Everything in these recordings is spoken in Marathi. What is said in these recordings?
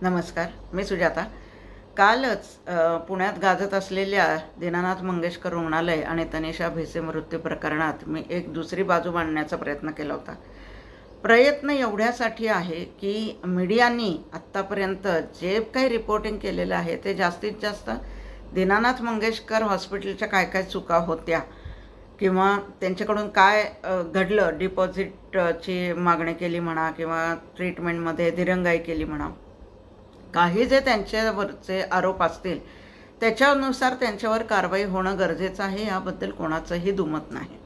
नमस्कार, मी सुजाता। कालच पुण्यात गाजत असलेल्या दीनानाथ मंगेशकर रुग्णालय आणि तनिषा भिसे मृत्यू प्रकरणात मी एक दुसरी बाजू मांडण्याचा प्रयत्न केला होता। प्रयत्न एवढ्यासाठी आहे की मीडियानी आत्तापर्यंत जे काही रिपोर्टिंग केलेलं आहे ते जास्तीत जास्त दीनानाथ मंगेशकर हॉस्पिटलच्या काय काय चुका होत्या किंवा त्यांच्याकडून काय घडलं, डिपॉझिटची मागणी केली म्हणा किंवा ट्रीटमेंटमध्ये दिरंगाई केली म्हणा, काही जे त्यांच्यावरचे आरोप असतील त्याच्यानुसार त्यांच्यावर कारवाई होणं गरजेचं आहे, याबद्दल कोणाचंही दुमत नाही।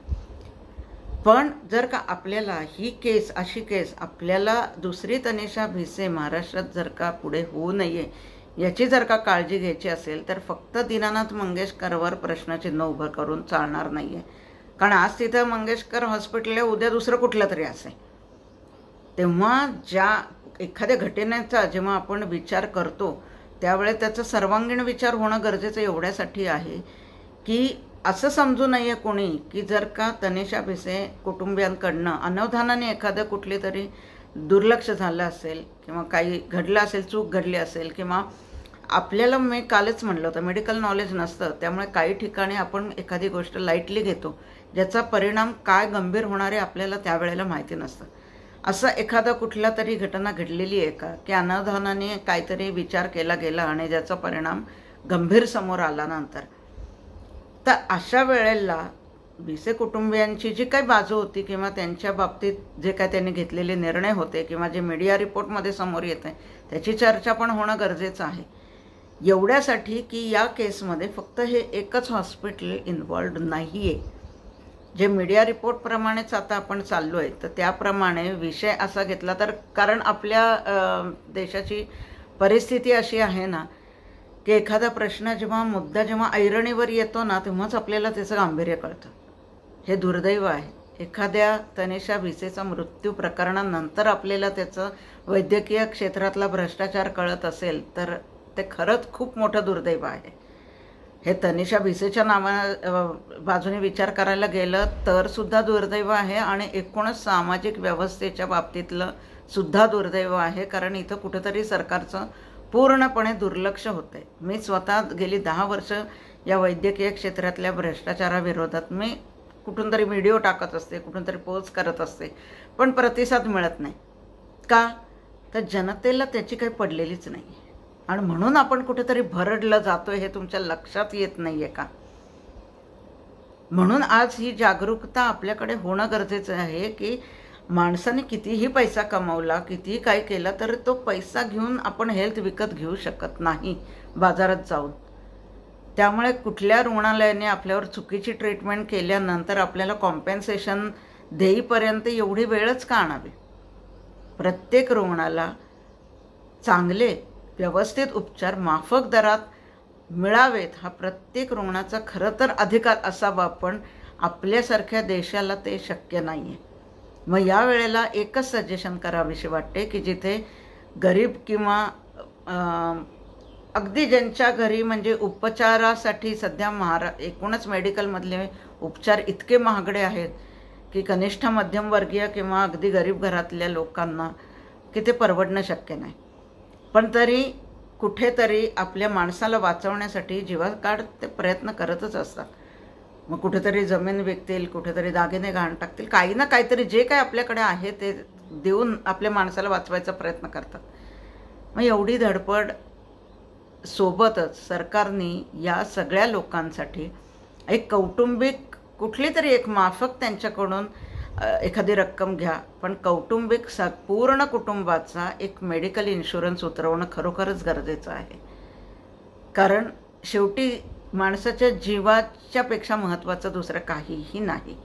पण जर का आपल्याला ही केस अशी केस आपल्याला दुसरी तनिषा भिसे महाराष्ट्रात जर का पुढे होऊ नये याची जर का काळजी घ्यायची असेल तर फक्त दीनानाथ मंगेशकरवर प्रश्नचिन्ह उभं करून चालणार नाही आहे। कारण आज तिथं मंगेशकर हॉस्पिटल आहे, उद्या दुसरं कुठलं तरी असेल। तेव्हा ज्या एखाद्या घटनेचा जेव्हा आपण विचार करतो त्यावेळेस त्याचा सर्वांगीण विचार होणं गरजेचं एवढ्यासाठी आहे की असं समजू नये कोणी की जर का तनिषा भिसे कुटुंबियांकडनं अनवधानाने एखादं कुठली तरी दुर्लक्ष झालं असेल किंवा काही घडलं असेल, चूक घडली असेल किंवा आपल्याला मी कालच म्हटलं होतं मेडिकल नॉलेज नसतं, त्यामुळे काही ठिकाणी आपण एखादी गोष्ट लाईटली घेतो, ज्याचा परिणाम काय गंभीर होणार आहे आपल्याला त्यावेळेला माहिती नसतं। असं एखादा कुठला तरी घटना घडलेली आहे का की अनवधानाने काहीतरी विचार केला गेला आणि ज्याचा परिणाम गंभीर समोर आला नंतर, तर अशा वेळेला भिसे कुटुंबियांची जी काही बाजू होती किंवा त्यांच्या बाबतीत जे काय त्यांनी घेतलेले निर्णय होते किंवा जे मीडिया रिपोर्टमध्ये समोर येत आहे त्याची चर्चा पण होणं गरजेचं आहे। एवढ्यासाठी की या केसमध्ये फक्त हे एकच हॉस्पिटल इन्व्हॉल्ड नाही आहे। जे मीडिया रिपोर्टप्रमाणेच आता आपण चाललो आहे तर त्याप्रमाणे विषय असा घेतला तर, कारण आपल्या देशाची परिस्थिती अशी आहे ना की एखादा प्रश्न मुद्दा जेव्हा ऐरणीवर येतो ना तेव्हाच आपल्याला त्याचं गांभीर्य कळतं। हे दुर्दैव आहे। एखाद्या तनिषा भिसेचा मृत्यू प्रकरणानंतर आपल्याला त्याचं वैद्यकीय क्षेत्रातला भ्रष्टाचार कळत असेल तर ते खरंच खूप मोठं दुर्दैव आहे। हे तनिषा भिसेच्या बाजूने विचार करायला गेलं तर सुद्धा दुर्दैव आहे आणि एकूणच सामाजिक व्यवस्थेच्या बाबतीतलं सुद्धा दुर्दैव आहे, कारण इथं कुठेतरी सरकारचं पूर्णपणे दुर्लक्ष होतं आहे। मी स्वतः गेली 10 वर्ष या वैद्यकीय क्षेत्रातल्या भ्रष्टाचाराविरोधात मी कुठून तरी व्हिडिओ टाकत असते, कुठून तरी पोस्ट करत असते, पण प्रतिसाद मिळत नाही का, तर जनतेला त्याची काही पडलेलीच नाही आणि म्हणून आपण कुठेतरी भरडलं जातोय हे तुमच्या लक्षात येत नाहीये का। म्हणून आज ही जागरूकता आपल्याकडे होणं गरजेचं आहे की माणसाने कितीही पैसा कमावला, कितीही काय केलं तर तो पैसा घेऊन आपण हेल्थ विकत घेऊ शकत नाही बाजारात जाऊन। त्यामुळे कुठल्या रुग्णालयाने आपल्यावर चुकीची ट्रीटमेंट केल्यानंतर आपल्याला कॉम्पेन्सेशन देईपर्यंत एवढी वेळच का आणावी। प्रत्येक रुग्णाला चांगले व्यवस्थित उपचार माफक दरात मिळावेत हा प्रत्येक रुग्णाचा खरं तर अधिकार असावा, पण आपल्यासारख्या देशाला ते शक्य नाही आहे। मग या वेळेला एकच सजेशन करावीशी वाटते की जिथे गरीब किंवा अगदी ज्यांच्या घरी म्हणजे उपचारासाठी सध्या एकूणच मेडिकलमधले उपचार इतके महागडे आहेत की कनिष्ठ मध्यमवर्गीय किंवा अगदी गरीब घरातल्या लोकांना की ते परवडणं शक्य नाही, पण तरी कुठेतरी आपल्या माणसाला वाचवण्यासाठी जीवाकाळ ते प्रयत्न करतच असतात। मग कुठेतरी जमीन विकतील, कुठेतरी दागिने गहाण टाकतील, काही ना काहीतरी जे काही आपल्याकडे आहे ते देऊन आपल्या माणसाला वाचवायचा प्रयत्न करतात। मग एवढी धडपड सोबतच सरकारने या सगळ्या लोकांसाठी एक कौटुंबिक कुठली तरी एक माफक त्यांच्याकडून एखादी रक्कम घ्या, पण कौटुंबिक पूर्ण कुटुंबाचा एक मेडिकल इन्शुरन्स उतरवणं खरोखरच गरजेचं आहे। कारण शेवटी माणसाच्या जीवाच्या पेक्षा महत्त्वाचं दुसरं काहीही नाही।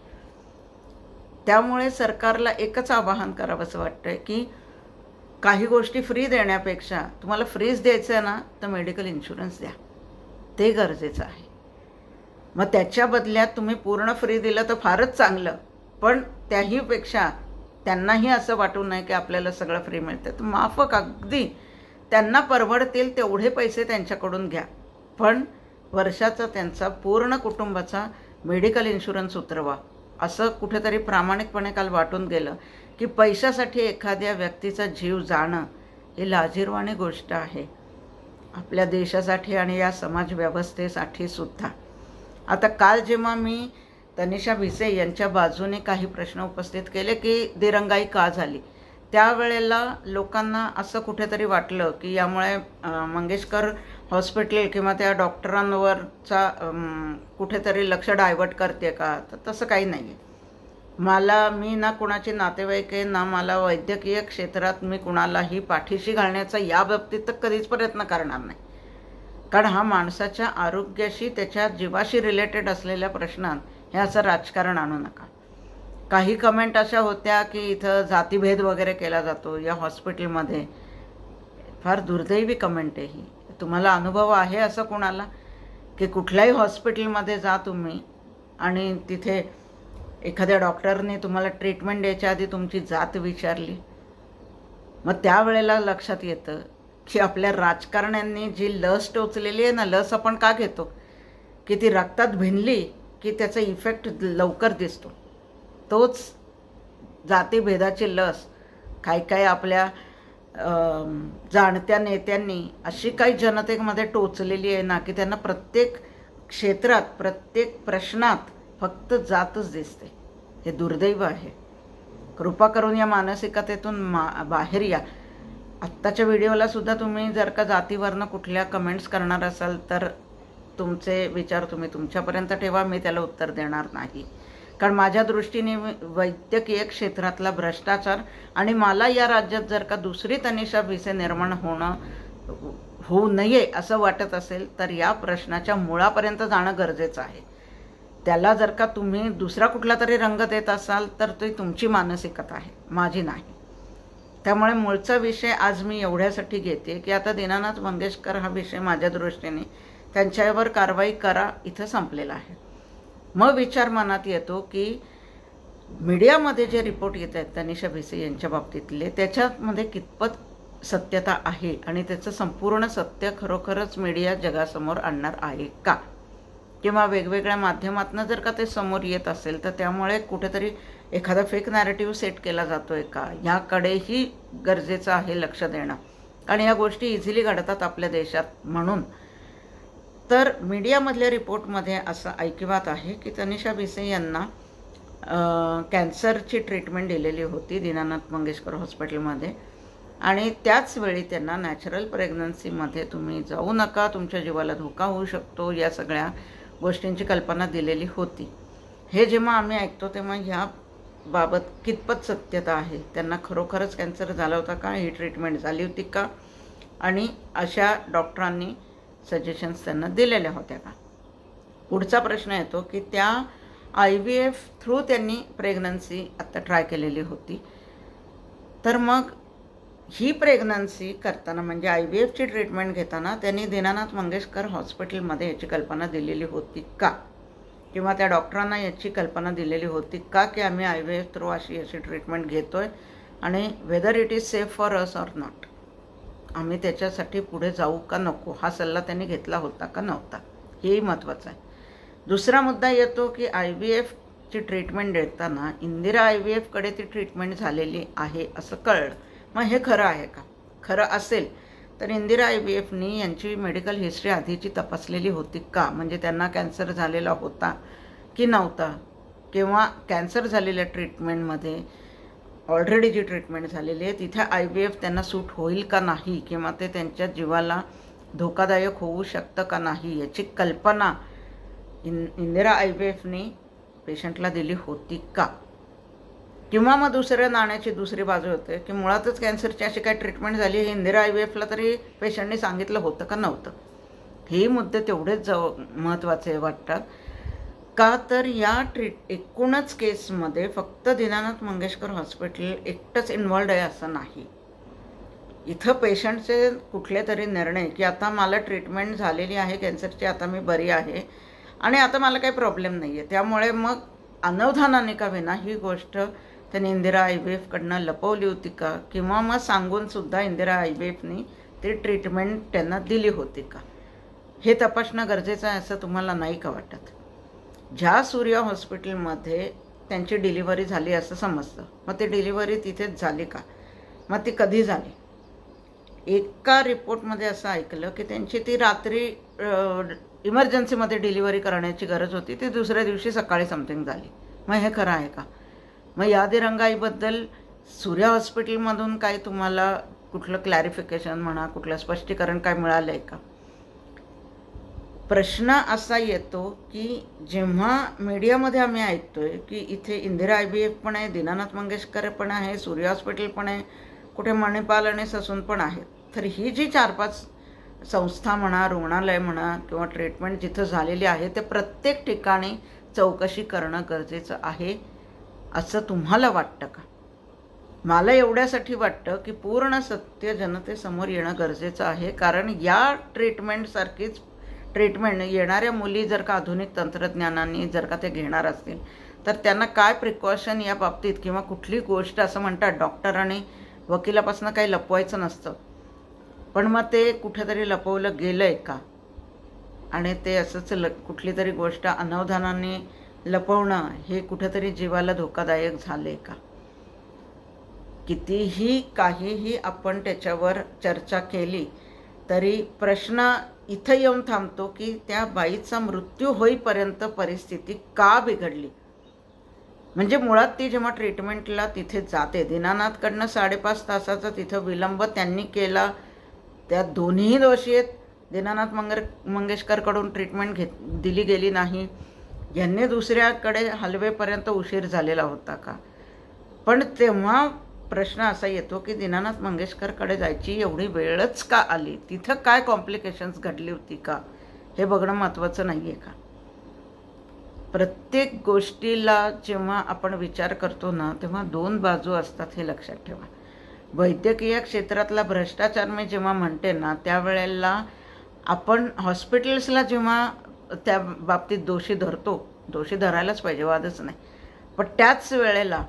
त्यामुळे सरकारला एकच आवाहन करावंसं वाटतं की काही गोष्टी फ्री देण्यापेक्षा तुम्हाला फ्रीज द्यायचं आहे ना तर मेडिकल इन्शुरन्स द्या, ते गरजेचं आहे। मग त्याच्या बदल्यात तुम्ही पूर्ण फ्री दिलं तर फारच चांगलं, पण त्याहीपेक्षा त्यांनाही असं वाटू नये की आपल्याला सगळं फ्री मिळतं, तर माफक अगदी त्यांना परवडतील तेवढे पैसे त्यांच्याकडून घ्या, पण वर्षाचा त्यांचा पूर्ण कुटुंबाचा मेडिकल इन्शुरन्स उतरवा। असं कुठेतरी प्रामाणिकपणे काल वाटून गेलं की पैशासाठी एखाद्या व्यक्तीचा जीव जाणं ही लाजिरवाणी गोष्ट आहे आपल्या देशासाठी आणि या समाजव्यवस्थेसाठी सुद्धा. आता काल जेव्हा मी तनिषा भिसे यांच्या बाजूने काही प्रश्न उपस्थित केले की दिरंगाई का झाली, त्यावेळेला लोकांना असं कुठेतरी वाटलं की यामुळे मंगेशकर हॉस्पिटल किंवा त्या डॉक्टरांवरचा कुठेतरी लक्ष डायव्हर्ट करते का, तर तसं काही नाही आहे. मी ना कुणाची नातेवाईक आहे, ना मला वैद्यकीय क्षेत्रात मी कुणालाही पाठीशी घालण्याचा या बाबतीत तर कधीच प्रयत्न करणार नाही. कारण हा माणसाच्या आरोग्याशी त्याच्या जीवाशी रिलेटेड असलेल्या प्रश्नात हे असं राजकारण आणू नका. काही कमेंट अशा होत्या की इथं जातीभेद वगैरे केला जातो या हॉस्पिटलमध्ये. फार दुर्दैवी कमेंट आहे ही. तुम्हाला अनुभव आहे असं कोणाला की कुठल्याही हॉस्पिटलमध्ये जा तुम्ही आणि तिथे एखाद्या डॉक्टरने तुम्हाला ट्रीटमेंट द्यायच्या आधी तुमची जात विचारली? मग त्यावेळेला लक्षात येतं की आपल्या राजकारण्यांनी जी लस टोचलेली आहे ना, लस आपण का घेतो की ती रक्तात भिनली की त्याचा इफेक्ट लवकर दिसतो. तोच जातीभेदाची लस काय आपल्या जाणत्या नेत्यांनी अशी काही जनतेमध्ये टोचलेली आहे ना की त्यांना प्रत्येक क्षेत्रात प्रत्येक प्रश्नात फक्त जातच दिसते. हे दुर्दैव आहे. कृपा करून या मानसिकतेतून बाहेर या. आत्ताच्या व्हिडिओला सुद्धा तुम्ही जर का जातीवरनं कुठल्या कमेंट्स करणार असाल तर तुमचे विचार तुम्ही तुमच्यापर्यंत ठेवा, मी त्याला उत्तर देणार नाही. कारण माझ्या दृष्टीने वैद्यकीय क्षेत्रातला भ्रष्टाचार आणि मला या राज्यात जर का दुसरी तनिषा भिसे निर्माण होऊ नये असं वाटत असेल तर या प्रश्नाच्या मुळापर्यंत जाणं गरजेचं आहे. त्याला जर का तुम्ही दुसरा कुठला तरी रंग देत असाल तर ती तुमची मानसिकता आहे, माझी नाही. त्यामुळे मूळचा विषय आज मी एवढ्यासाठी घेते की आता दीनानाथ मंगेशकर हा विषय माझ्या दृष्टीने त्यांच्यावर कारवाई करा इथं संपलेला आहे. मग विचार मनात येतो की मीडियामध्ये जे रिपोर्ट येत आहेत तनिषा भिसे यांच्या बाबतीतले, त्याच्यामध्ये कितपत सत्यता आहे आणि त्याचं संपूर्ण सत्य खरोखरच मीडिया जगासमोर आणणार आहे का, किंवा वेगवेगळ्या माध्यमातून जर का ते समोर येत असेल तर त्यामुळे कुठेतरी एखादा फेक नॅरेटिव्ह सेट केला जातोय का, याकडेही गरजेचं आहे लक्ष देणं. आणि या गोष्टी इझिली घडतात आपल्या देशात. म्हणून तर मीडियामधल्या रिपोर्टमध्ये असं ऐकिवात आहे की तनिषा भिसे यांना कॅन्सरची ट्रीटमेंट दिलेली होती दीनानाथ मंगेशकर हॉस्पिटलमध्ये आणि त्याच वेळी त्यांना नॅचरल प्रेग्नन्सीमध्ये तुम्ही जाऊ नका, तुमच्या जीवाला धोका होऊ शकतो, या सगळ्या गोष्टींची कल्पना दिलेली होती. हे जेव्हा आम्ही ऐकतो तेव्हा ह्या बाबत कितपत सत्यता आहे, त्यांना खरोखरच कॅन्सर झाला होता का, ही ट्रीटमेंट झाली होती का आणि अशा डॉक्टरांनी सजेशन्स त्यांना दिलेल्या होत्या का. पुढचा प्रश्न येतो की त्या IVF थ्रू त्यांनी प्रेग्नन्सी आता ट्राय केलेली होती, तर मग ही प्रेग्नन्सी करताना म्हणजे IVFची ट्रीटमेंट घेताना त्यांनी दीनानाथ मंगेशकर हॉस्पिटलमध्ये याची कल्पना दिलेली होती का, किंवा त्या डॉक्टरांना याची कल्पना दिलेली होती का की आम्ही IVF थ्रू अशी ट्रीटमेंट घेतोय आणि whether it is safe for us or not, आम्ही त्याच्यासाठी पुढे जाऊ का नको, हा सल्ला त्यांनी घेतला होता का नव्हता, हेही महत्त्वाचं आहे. दुसरा मुद्दा येतो की IVFची ट्रीटमेंट देताना इंदिरा IVFकडे ती ट्रीटमेंट झालेली आहे असं कळलं. मग हे खरं आहे का? खरं असेल तर इंदिरा IVFनी यांची मेडिकल हिस्ट्री आधीची तपासलेली होती का, म्हणजे त्यांना कॅन्सर झालेला होता की नव्हता, किंवा कॅन्सर झालेल्या ट्रीटमेंटमध्ये ऑलरेडी जी ट्रीटमेंट झालेली आहे तिथे IVF त्यांना सूट होईल का नाही, किंवा ते त्यांच्या जीवाला धोकादायक होऊ शकतं का नाही, याची कल्पना इंदिरा IVFनी पेशंटला दिली होती का. किंवा मग दुसऱ्या नाण्याची दुसरी बाजू होते की मुळातच कॅन्सरची अशी काय ट्रीटमेंट झाली हे इंदिरा IVFला तरी पेशंटने सांगितलं होतं का नव्हतं. हे मुद्दे तेवढेच महत्त्वाचे वाटतात का, तर या एकूणच केसमध्ये फक्त दीनानाथ मंगेशकर हॉस्पिटल एकटंच इन्व्हॉल्ड आहे असं नाही. इथं पेशंटचे कुठले तरी निर्णय की आता मला ट्रीटमेंट झालेली आहे कॅन्सरची, आता मी बरी आहे आणि आता मला काही प्रॉब्लेम नाही आहे, त्यामुळे मग अनवधानाने का विना ही गोष्ट त्यांनी इंदिरा IVFकडनं लपवली होती का, किंवा मग सांगूनसुद्धा इंदिरा IVFनी ती ट्रीटमेंट त्यांना दिली होती का, हे तपासणं गरजेचं आहे असं तुम्हाला नाही का वाटत. ज्या सूर्या हॉस्पिटलमध्ये त्यांची डिलिव्हरी झाली असं समजतं, मग ती डिलिव्हरी तिथेच झाली का, मग ती कधी झाली, एका रिपोर्टमध्ये असं ऐकलं की त्यांची ती रात्री इमर्जन्सीमध्ये डिलिव्हरी करण्याची गरज होती, ती दुसऱ्या दिवशी सकाळी समथिंग झाली. मग हे खरं आहे का? मग या दिरंगाईबद्दल सूर्या हॉस्पिटलमधून काय तुम्हाला कुठलं क्लॅरिफिकेशन म्हणा, कुठलं स्पष्टीकरण काय मिळालं आहे का? प्रश्न असा येतो की जेव्हा मीडियामध्ये आम्ही ऐकतोय की इथे इंदिरा IVF पण आहे, दीनानाथ मंगेशकर पण आहे, सूर्या हॉस्पिटल पण आहे, कुठे मणिपाल आणि ससून पण आहे, तर ही जी 4-5 संस्था म्हणा, रुग्णालय म्हणा किंवा ट्रीटमेंट जिथं झालेली आहे ते प्रत्येक ठिकाणी चौकशी करणं गरजेचं आहे असं तुम्हाला वाटतं का? मला एवढ्यासाठी वाटतं की पूर्ण सत्य जनतेसमोर येणं गरजेचं आहे. कारण या ट्रीटमेंटसारखीच ट्रीटमेंट येणाऱ्या मुली जर का आधुनिक तंत्रज्ञानाने जर का ते घेणार असतील तर त्यांना काय प्रिकॉशन या बाबतीत किंवा कुठली गोष्ट, असं म्हणतात डॉक्टर आणि वकिलापासून काही लपवायचं नसतं, पण मग ते कुठेतरी लपवलं गेलं आहे का? आणि ते असंच कुठली तरी गोष्ट अनवधानाने लपवणं हे कुठेतरी जीवाला धोकादायक झाले का? कितीही काहीही आपण त्याच्यावर चर्चा केली तरी प्रश्न इथं येऊन थांबतो की त्या बाईचा मृत्यू होईपर्यंत परिस्थिती का बिघडली. म्हणजे मुळात ती जेव्हा ट्रीटमेंटला तिथे जाते, दीनानाथकडनं 5.5 तासाचा तिथं विलंब त्यांनी केला, त्या दोन्ही दोषी आहेत. दीनानाथ मंगेशकरकडून ट्रीटमेंट दिली गेली नाही, यांनी दुसऱ्याकडे हलवेपर्यंत उशीर झालेला होता का? पण तेव्हा प्रश्न असा येतो की दीनानाथ मंगेशकरकडे जायची एवढी वेळच का आली? तिथं काय कॉम्प्लिकेशन्स घडली होती का? हे बघणं महत्त्वाचं नाही आहे का? प्रत्येक गोष्टीला जेव्हा आपण विचार करतो ना तेव्हा 2 बाजू असतात, हे लक्षात ठेवा. वैद्यकीय क्षेत्रातला भ्रष्टाचार मी जेव्हा म्हणते ना त्यावेळेला आपण हॉस्पिटल्सला जेव्हा त्या बाबतीत दोषी धरतो, दोषी धरायलाच पाहिजे, वादच नाही, पण त्याच वेळेला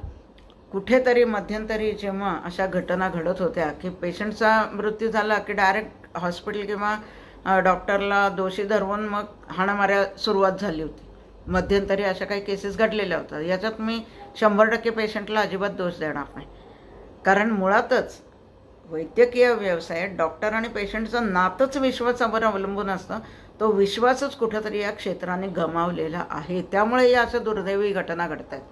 कुठेतरी मध्यंतरी जेव्हा अशा घटना घडत होत्या की पेशंटचा मृत्यू झाला की डायरेक्ट हॉस्पिटल किंवा डॉक्टरला दोषी धरवून मग हाणामाऱ्या सुरुवात झाली होती. मध्यंतरी अशा काही केसेस घडलेल्या होत्या. याच्यात मी 100% पेशंटला अजिबात दोष देणार नाही, कारण मुळातच वैद्यकीय व्यवसायात डॉक्टर आणि पेशंटचं नातंच विश्वासावर अवलंबून असतं. तो विश्वासच कुठेतरी या क्षेत्राने गमावलेला आहे. त्यामुळे या अशा दुर्दैवी घटना घडत आहेत.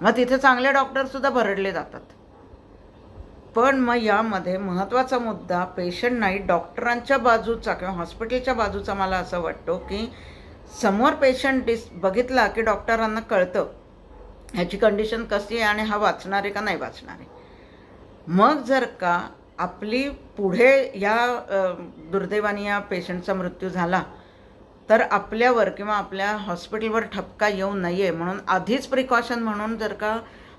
मग तिथे चांगले डॉक्टरसुद्धा भरडले जातात. पण मग यामध्ये महत्त्वाचा मुद्दा पेशंट नाही, डॉक्टरांच्या बाजूचा किंवा हॉस्पिटलच्या बाजूचा मला असं वाटतो की समोर पेशंट बघितला की डॉक्टरांना कळतं ह्याची कंडिशन कशी आहे आणि हा वाचणार आहे का नाही वाचणार आहे. मग जर का आपली पुढे या दुर्दैवाने या पेशंटचा मृत्यू झाला तर आपल्यावर किंवा आपल्या हॉस्पिटलवर ठपका येऊ नये म्हणून आधीच प्रिकॉशन म्हणून जर का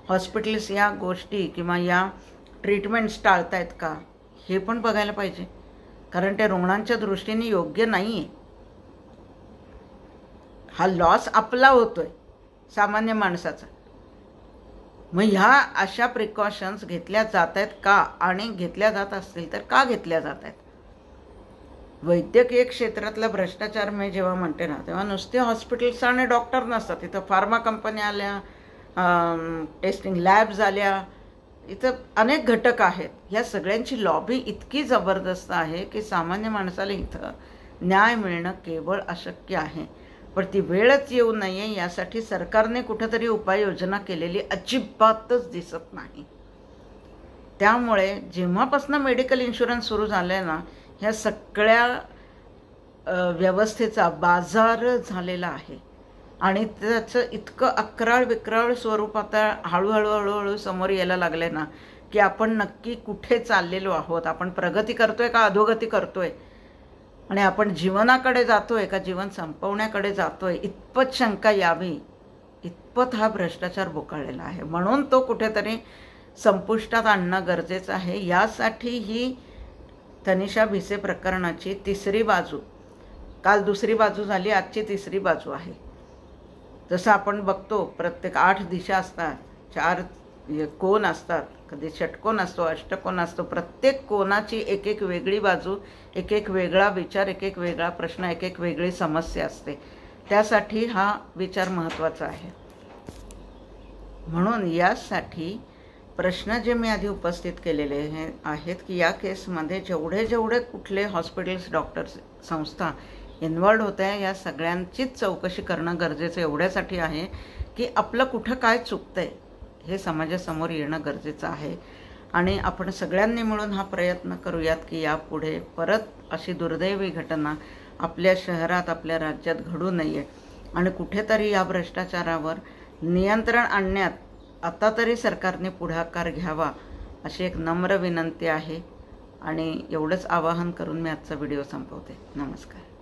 हॉस्पिटल्स या गोष्टी किंवा या ट्रीटमेंट्स टाळतायत का हे पण बघायला पाहिजे, कारण ते रुग्णांच्या दृष्टीने योग्य नाही आहे. हा लॉस आपला होतोय सामान्य माणसाचा. मग ह्या अशा प्रिकॉशन्स घेतल्या जात आहेत का, आणि घेतल्या जात असतील तर का घेतल्या जात आहेत? वैद्यकीय क्षेत्रातला भ्रष्टाचार मी जेव्हा म्हणते ना तेव्हा नुसते हॉस्पिटल्स आणि डॉक्टर नसतात, इथं फार्मा कंपन्या आल्या, टेस्टिंग लॅब्स आल्या, इथं अनेक घटक आहेत. ह्या सगळ्यांची लॉबी इतकी जबरदस्त आहे की सामान्य माणसाला इथं न्याय मिळणं केवळ अशक्य आहे. पण ती वेळच येऊ नये यासाठी सरकारने कुठेतरी उपाययोजना केलेली अजिबातच दिसत नाही. त्यामुळे जेव्हापासून मेडिकल इन्शुरन्स सुरू झाले ना ह्या सगळ्या व्यवस्थेचा बाजार झालेला आहे आणि त्याचं इतकं अक्राळ विक्राळ स्वरूप आता हळूहळू समोर यायला लागले ना की आपण नक्की कुठे चाललेलो आहोत, आपण प्रगती करतोय का अधोगती करतोय, आणि आपण जीवनाकडे जातोय का जीवन संपवण्याकडे जातोय, इतपत शंका यावी इतपत हा भ्रष्टाचार बोकाळलेला आहे. म्हणून तो कुठेतरी संपुष्टात आणणं गरजेचं आहे. यासाठी ही तनिषा भिसे प्रकरणाची तिसरी बाजू, काल दुसरी बाजू झाली, आजची तिसरी बाजू आहे. जसं आपण बघतो प्रत्येक 8 दिशा असतात, 4 कोण असतात, कधी षटकोन असतो, अष्टकोन असतो, प्रत्येक कोणाची एक एक वेगळी बाजू, एक एक वेगळा विचार, एक एक वेगळा प्रश्न, एक एक वेगळी समस्या असते. त्यासाठी हा विचार महत्त्वाचा आहे. म्हणून यासाठी प्रश्न जे मी आधी उपस्थित केलेले हे आहेत की या केसमध्ये जेवढे कुठले हॉस्पिटल्स, डॉक्टर्स, संस्था इन्व्हॉल्ड होत्या या सगळ्यांचीच चौकशी करणं गरजेचं एवढ्यासाठी आहे की आपलं कुठं काय चुकतंय हे समाजासमोर येणं गरजेचं आहे. आणि आपण सगळ्यांनी मिळून हा प्रयत्न करूयात की यापुढे परत अशी दुर्दैवी घटना आपल्या शहरात, आपल्या राज्यात घडू नये आणि कुठेतरी या भ्रष्टाचारावर नियंत्रण आणण्यात आता तरी सरकारने पुढाकार घ्यावा अशी एक नम्र विनंती आहे. आणि एवढंच आवाहन करून मी आजचा व्हिडिओ संपवते. नमस्कार.